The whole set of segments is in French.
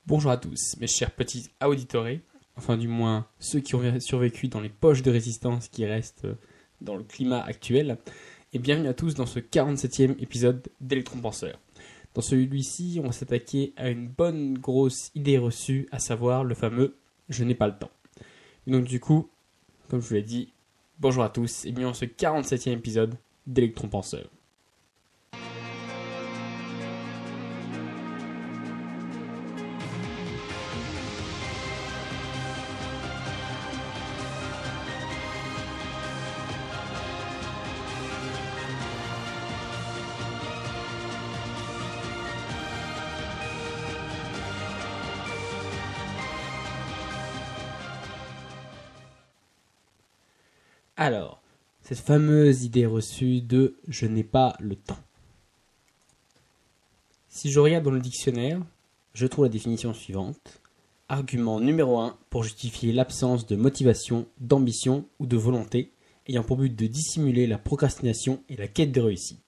Bonjour à tous, mes chers petits auditeurs, enfin du moins ceux qui ont survécu dans les poches de résistance qui restent dans le climat actuel, et bienvenue à tous dans ce 47e épisode d'Electron Penseur. Dans celui-ci, on va s'attaquer à une bonne grosse idée reçue, à savoir le fameux « je n'ai pas le temps ». Et donc du coup, comme je vous l'ai dit, bonjour à tous, et bienvenue dans ce 47e épisode d'Electron Penseur. Alors, cette fameuse idée reçue de « je n'ai pas le temps ». Si je regarde dans le dictionnaire, je trouve la définition suivante. Argument numéro 1 pour justifier l'absence de motivation, d'ambition ou de volonté, ayant pour but de dissimuler la procrastination et la quête de réussite.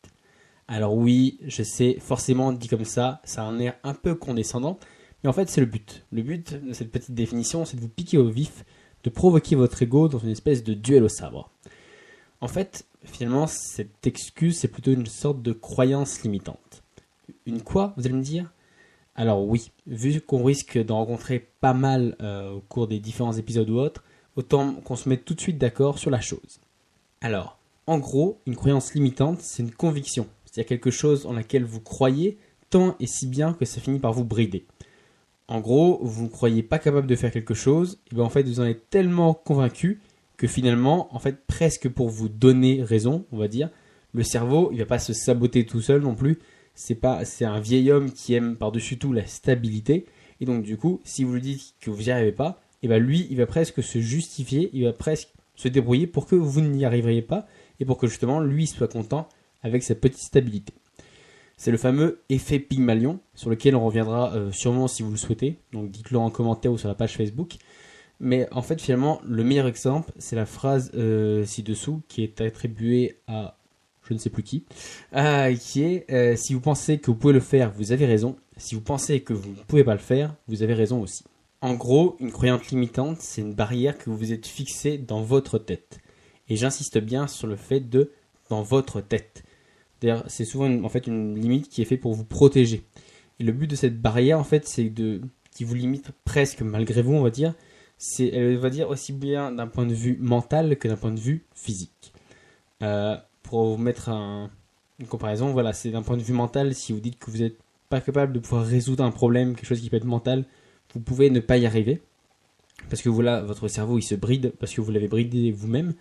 Alors oui, je sais, forcément dit comme ça a un air un peu condescendant, mais en fait c'est le but. Le but de cette petite définition, c'est de vous piquer au vif, de provoquer votre ego dans une espèce de duel au sabre. En fait, finalement, cette excuse, c'est plutôt une sorte de croyance limitante. Une quoi, vous allez me dire ? Alors oui, vu qu'on risque d'en rencontrer pas mal au cours des différents épisodes ou autres, autant qu'on se mette tout de suite d'accord sur la chose. Alors, en gros, une croyance limitante, c'est une conviction. C'est-à-dire quelque chose en laquelle vous croyez tant et si bien que ça finit par vous brider. En gros, vous ne croyez pas capable de faire quelque chose, et bien en fait vous en êtes tellement convaincu que finalement, en fait presque pour vous donner raison, on va dire, le cerveau il va pas se saboter tout seul non plus. C'est un vieil homme qui aime par-dessus tout la stabilité, et donc du coup, si vous lui dites que vous n'y arrivez pas, et bien lui il va presque se justifier, il va presque se débrouiller pour que vous n'y arriveriez pas, et pour que justement lui soit content avec sa petite stabilité. C'est le fameux effet Pygmalion, sur lequel on reviendra sûrement si vous le souhaitez. Donc dites-le en commentaire ou sur la page Facebook. Mais en fait, finalement, le meilleur exemple, c'est la phrase ci-dessous qui est attribuée à je ne sais plus qui est si vous pensez que vous pouvez le faire, vous avez raison. Si vous pensez que vous ne pouvez pas le faire, vous avez raison aussi. En gros, une croyance limitante, c'est une barrière que vous vous êtes fixée dans votre tête. Et j'insiste bien sur le fait de dans votre tête. D'ailleurs, c'est souvent une limite qui est faite pour vous protéger. Et le but de cette barrière, en fait, c'est qui vous limite presque malgré vous, on va dire. Elle va dire aussi bien d'un point de vue mental que d'un point de vue physique. Pour vous mettre une comparaison, voilà, c'est d'un point de vue mental, si vous dites que vous n'êtes pas capable de pouvoir résoudre un problème, quelque chose qui peut être mental, vous pouvez ne pas y arriver. Parce que voilà, votre cerveau, il se bride, parce que vous l'avez bridé vous-même.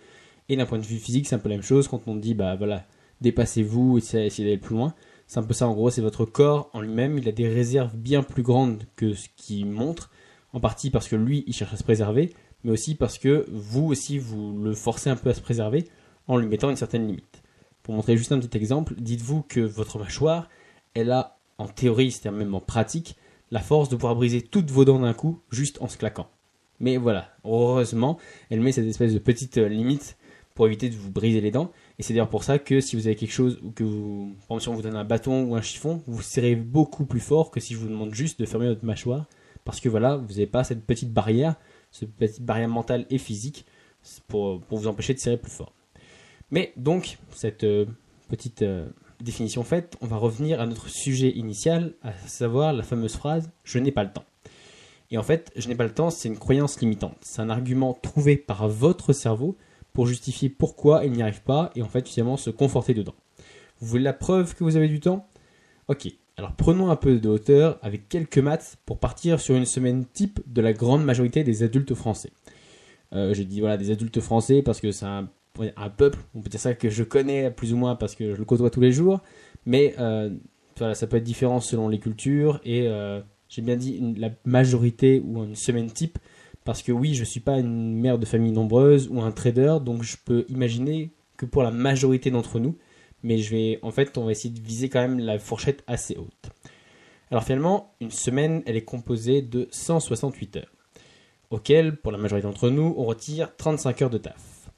Et d'un point de vue physique, c'est un peu la même chose quand on dit, dépassez-vous, essayez d'aller plus loin. C'est un peu ça en gros, c'est votre corps en lui-même, il a des réserves bien plus grandes que ce qu'il montre, en partie parce que lui, il cherche à se préserver, mais aussi parce que vous aussi, vous le forcez un peu à se préserver en lui mettant une certaine limite. Pour montrer juste un petit exemple, dites-vous que votre mâchoire, elle a, en théorie, c'est-à-dire même en pratique, la force de pouvoir briser toutes vos dents d'un coup, juste en se claquant. Mais voilà, heureusement, elle met cette espèce de petite limite pour éviter de vous briser les dents. Et c'est d'ailleurs pour ça que si vous avez quelque chose, ou que par exemple si on vous donne un bâton ou un chiffon, vous serrez beaucoup plus fort que si je vous demande juste de fermer votre mâchoire. Parce que voilà, vous n'avez pas cette petite barrière mentale et physique pour vous empêcher de serrer plus fort. Mais donc, cette petite définition faite, on va revenir à notre sujet initial, à savoir la fameuse phrase « je n'ai pas le temps ». Et en fait, « je n'ai pas le temps », c'est une croyance limitante. C'est un argument trouvé par votre cerveau pour justifier pourquoi il n'y arrive pas et en fait finalement se conforter dedans. Vous voulez la preuve que vous avez du temps ? Ok, alors prenons un peu de hauteur avec quelques maths pour partir sur une semaine type de la grande majorité des adultes français. J'ai dit voilà des adultes français parce que c'est un peuple, on peut dire ça que je connais plus ou moins parce que je le côtoie tous les jours, mais voilà, ça peut être différent selon les cultures et j'ai bien dit la majorité ou une semaine type. Parce que oui, je ne suis pas une mère de famille nombreuse ou un trader, donc je peux imaginer que pour la majorité d'entre nous, mais on va essayer de viser quand même la fourchette assez haute. Alors finalement, une semaine, elle est composée de 168 heures, auxquelles, pour la majorité d'entre nous, on retire 35 heures de taf.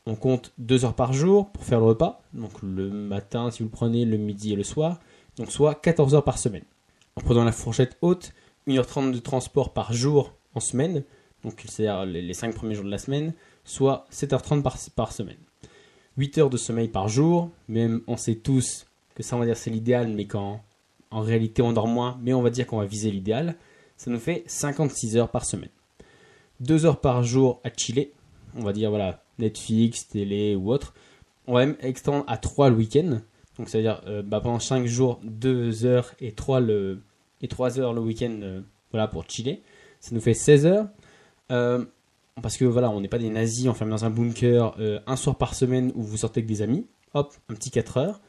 On compte 2 heures par jour pour faire le repas, donc le matin si vous le prenez, le midi et le soir, donc soit 14 heures par semaine. En prenant la fourchette haute, 1h30 de transport par jour en semaine, donc c'est-à-dire les 5 premiers jours de la semaine, soit 7h30 par semaine. 8 heures de sommeil par jour, même on sait tous que ça on va dire c'est l'idéal, mais quand en réalité on dort moins, mais on va dire qu'on va viser l'idéal, ça nous fait 56 heures par semaine. 2 heures par jour à chiller, on va dire voilà, Netflix, télé ou autre. On va même extendre à 3 le week-end, donc ça veut dire pendant 5 jours, 2 heures et 3 heures le week-end voilà, pour chiller. Ça nous fait 16 heures. Parce que voilà, on n'est pas des nazis enfermés dans un bunker un soir par semaine où vous sortez avec des amis. Hop, un petit 4 heures.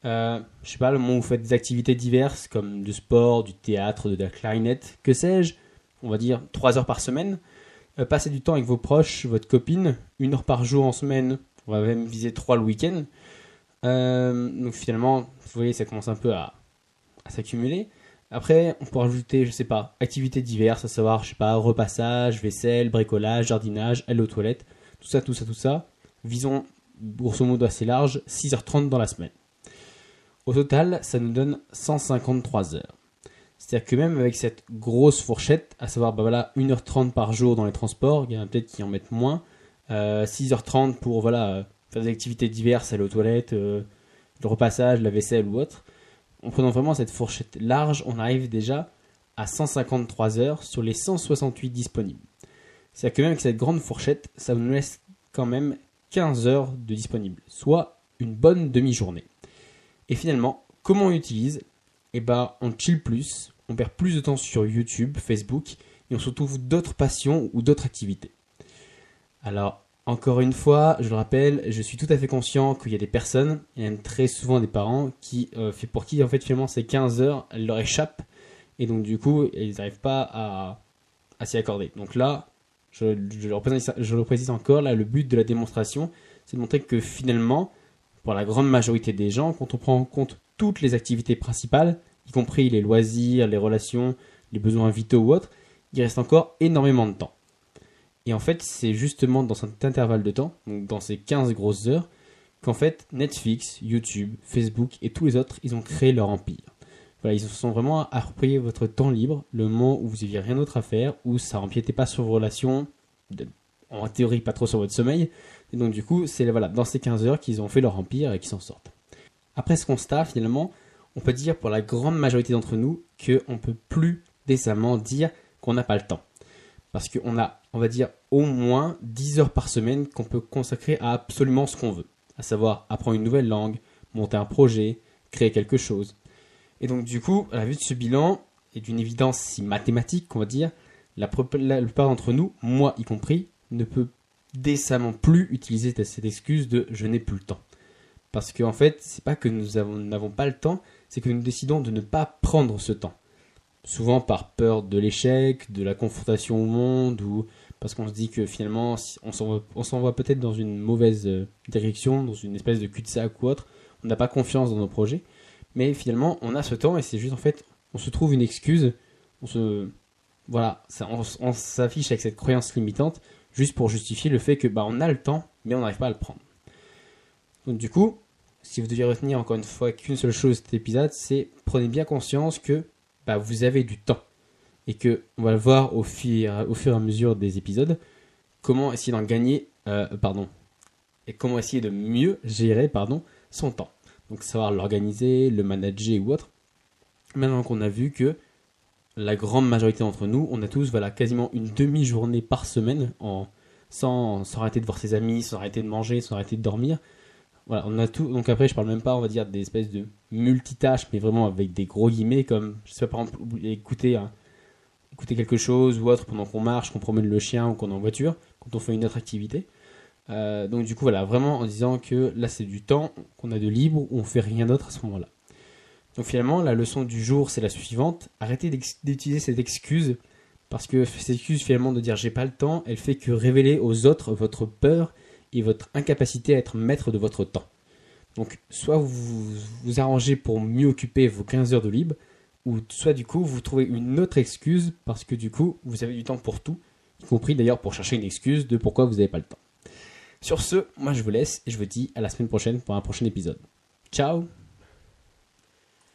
Je sais pas, le moment où vous faites des activités diverses comme du sport, du théâtre, de la clarinette, que sais-je, on va dire 3 heures par semaine. Passez du temps avec vos proches, votre copine, 1 heure par jour en semaine, on va même viser 3 le week-end. Donc finalement, vous voyez, ça commence un peu à s'accumuler. Après, on peut rajouter, je sais pas, activités diverses, à savoir, je sais pas, repassage, vaisselle, bricolage, jardinage, aller aux toilettes, tout ça. Visons, grosso modo assez large, 6h30 dans la semaine. Au total, ça nous donne 153 heures. C'est-à-dire que même avec cette grosse fourchette, à savoir 1h30 par jour dans les transports, il y en a peut-être qui en mettent moins, 6h30 pour faire des activités diverses, aller aux toilettes, le repassage, la vaisselle ou autre. En prenant vraiment cette fourchette large, on arrive déjà à 153 heures sur les 168 disponibles. C'est-à-dire que même avec cette grande fourchette, ça nous laisse quand même 15 heures de disponibles, soit une bonne demi-journée. Et finalement, comment on utilise ? On chill plus, on perd plus de temps sur YouTube, Facebook, et on se trouve d'autres passions ou d'autres activités. Alors, encore une fois, je le rappelle, je suis tout à fait conscient qu'il y a des personnes, et même très souvent des parents, pour qui en fait finalement ces 15 heures, elles leur échappent, et donc du coup, ils n'arrivent pas à s'y accorder. Donc là, je le précise encore, là, le but de la démonstration, c'est de montrer que finalement, pour la grande majorité des gens, quand on prend en compte toutes les activités principales, y compris les loisirs, les relations, les besoins vitaux ou autres, il reste encore énormément de temps. Et en fait, c'est justement dans cet intervalle de temps, donc dans ces 15 grosses heures, qu'en fait, Netflix, YouTube, Facebook et tous les autres, ils ont créé leur empire. Voilà, ils se sont vraiment appropriés votre temps libre, le moment où vous n'aviez rien d'autre à faire, où ça n'empiétait pas sur vos relations, en théorie pas trop sur votre sommeil. Et donc du coup, c'est dans ces 15 heures qu'ils ont fait leur empire et qu'ils s'en sortent. Après ce constat, finalement, on peut dire pour la grande majorité d'entre nous qu'on ne peut plus décemment dire qu'on n'a pas le temps. Parce qu'on a, on va dire, au moins 10 heures par semaine qu'on peut consacrer à absolument ce qu'on veut. À savoir apprendre une nouvelle langue, monter un projet, créer quelque chose. Et donc du coup, à la vue de ce bilan, et d'une évidence si mathématique qu'on va dire, la plupart d'entre nous, moi y compris, ne peut décemment plus utiliser cette excuse de « je n'ai plus le temps ». Parce qu'en fait, c'est pas que nous n'avons pas le temps, c'est que nous décidons de ne pas prendre ce temps. Souvent par peur de l'échec, de la confrontation au monde, ou parce qu'on se dit que finalement, on s'envoie peut-être dans une mauvaise direction, dans une espèce de cul-de-sac ou autre, on n'a pas confiance dans nos projets, mais finalement, on a ce temps et c'est juste en fait, on se trouve une excuse, on s'affiche avec cette croyance limitante, juste pour justifier le fait que on a le temps, mais on n'arrive pas à le prendre. Donc du coup, si vous deviez retenir encore une fois qu'une seule chose de cet épisode, c'est prenez bien conscience que vous avez du temps. Et que on va le voir au fur et à mesure des épisodes, comment essayer d'en gagner, et comment essayer de mieux gérer, son temps. Donc savoir l'organiser, le manager ou autre. Maintenant qu'on a vu que la grande majorité d'entre nous, on a tous quasiment une demi-journée par semaine sans arrêter de voir ses amis, sans arrêter de manger, sans arrêter de dormir. Voilà, on a tout. Donc après, je parle même pas, on va dire, des espèces de multitâches, mais vraiment avec des gros guillemets, comme, je sais pas, par exemple, écouter quelque chose ou autre pendant qu'on marche, qu'on promène le chien ou qu'on est en voiture, quand on fait une autre activité. Donc du coup, vraiment en disant que là, c'est du temps qu'on a de libre, où on fait rien d'autre à ce moment-là. Donc finalement, la leçon du jour, c'est la suivante. Arrêtez d'utiliser cette excuse, parce que cette excuse, finalement, de dire j'ai pas le temps, elle fait que révéler aux autres votre peur et votre incapacité à être maître de votre temps. Donc, soit vous vous arrangez pour mieux occuper vos 15 heures de libre, ou soit du coup, vous trouvez une autre excuse, parce que du coup, vous avez du temps pour tout, y compris d'ailleurs pour chercher une excuse de pourquoi vous n'avez pas le temps. Sur ce, moi je vous laisse et je vous dis à la semaine prochaine pour un prochain épisode. Ciao!